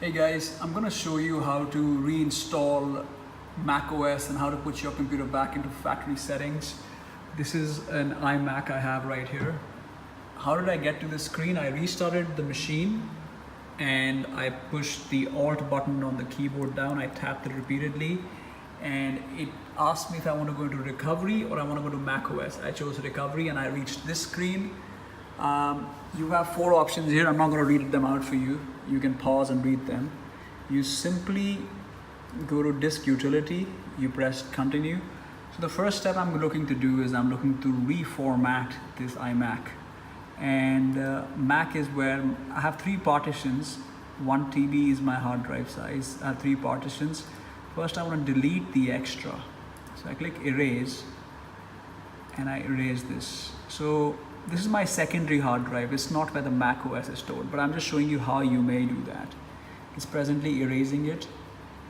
Hey guys, I'm gonna show you how to reinstall Mac OS and how to put your computer back into factory settings. This is an iMAC I have right here. How did I get to this screen? I restarted the machine and I pushed the Alt button on the keyboard down. I tapped it repeatedly and it asked me if I want to go into recovery or I want to go to Mac OS. I chose recovery and I reached this screen. You have four options here. I'm not going to read them out for you. You can pause and read them. You simply go to disk utility, you press continue. So the first step I'm looking to do is I'm looking to reformat this iMac. And Mac is where I have three partitions. 1 TB is my hard drive size. I have three partitions. First I want to delete the extra. So I click erase and I erase this. So this is my secondary hard drive. It's not where the Mac OS is stored, but I'm just showing you how you may do that. It's presently erasing it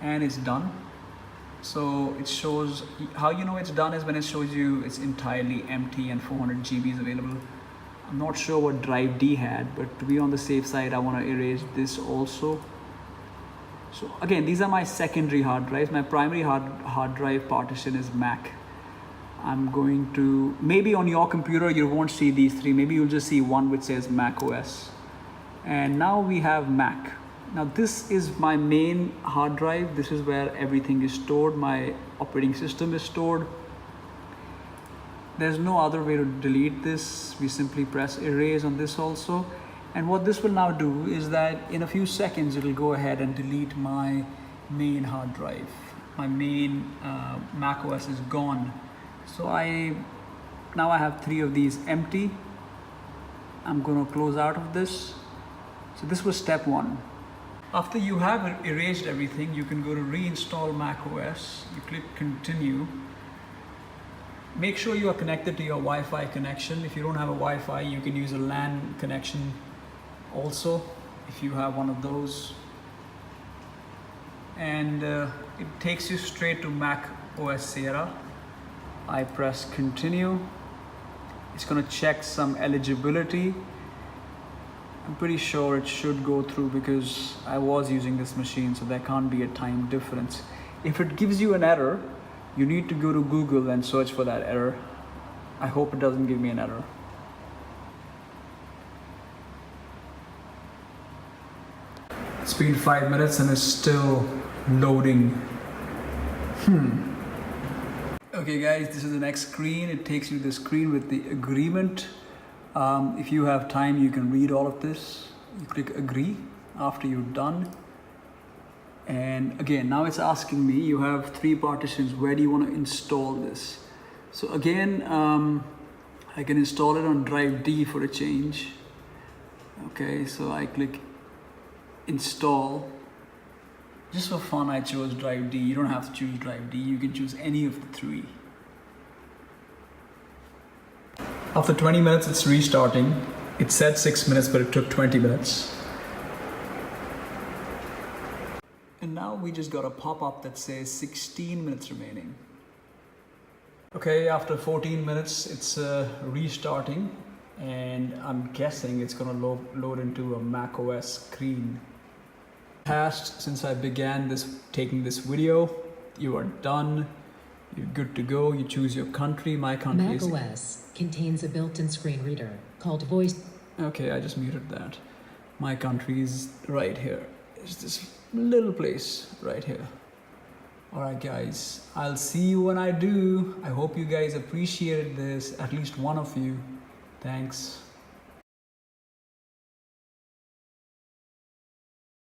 and it's done. So it shows, how you know it's done is when it shows you it's entirely empty and 400 GB is available. I'm not sure what drive D had, but to be on the safe side, I want to erase this also. So again, these are my secondary hard drives. My primary hard drive partition is Mac. I'm going to, maybe on your computer you won't see these three, maybe you'll just see one which says Mac OS. And now we have Mac. Now this is my main hard drive. This is where everything is stored. My operating system is stored. There's no other way to delete this. We simply press erase on this also. And what this will now do is that in a few seconds it'll go ahead and delete my main hard drive. My main Mac OS is gone. So now I have three of these empty. I'm going to close out of this. So this was step one. After you have erased everything, you can go to reinstall Mac OS. You click continue. Make sure you are connected to your Wi-Fi connection. If you don't have a Wi-Fi, you can use a LAN connection also, if you have one of those. And it takes you straight to Mac OS Sierra. I press continue. It's going to check some eligibility. I'm pretty sure it should go through because I was using this machine, so there can't be a time difference. If it gives you an error, you need to go to Google and search for that error. I hope it doesn't give me an error. It's been 5 minutes and it's still loading. Okay guys, this is the next screen. It takes you to the screen with the agreement. If you have time, you can read all of this. You click agree after you're done. And again, now it's asking me, you have three partitions. Where do you want to install this? So again, I can install it on drive D for a change. Okay, so I click install. Just for fun, I chose drive D. You don't have to choose drive D. You can choose any of the three. After 20 minutes, it's restarting. It said 6 minutes, but it took 20 minutes. And now we just got a pop-up that says 16 minutes remaining. Okay, after 14 minutes, it's restarting. And I'm guessing it's gonna load into a Mac OS screen. Since I began taking this video, you are done. You're good to go. You choose your country. My country Mac OS contains a built-in screen reader called Voice. Okay, I just muted that. My country is right here. It's this little place right here. All right, guys. I'll see you when I do. I hope you guys appreciated this. At least one of you. Thanks.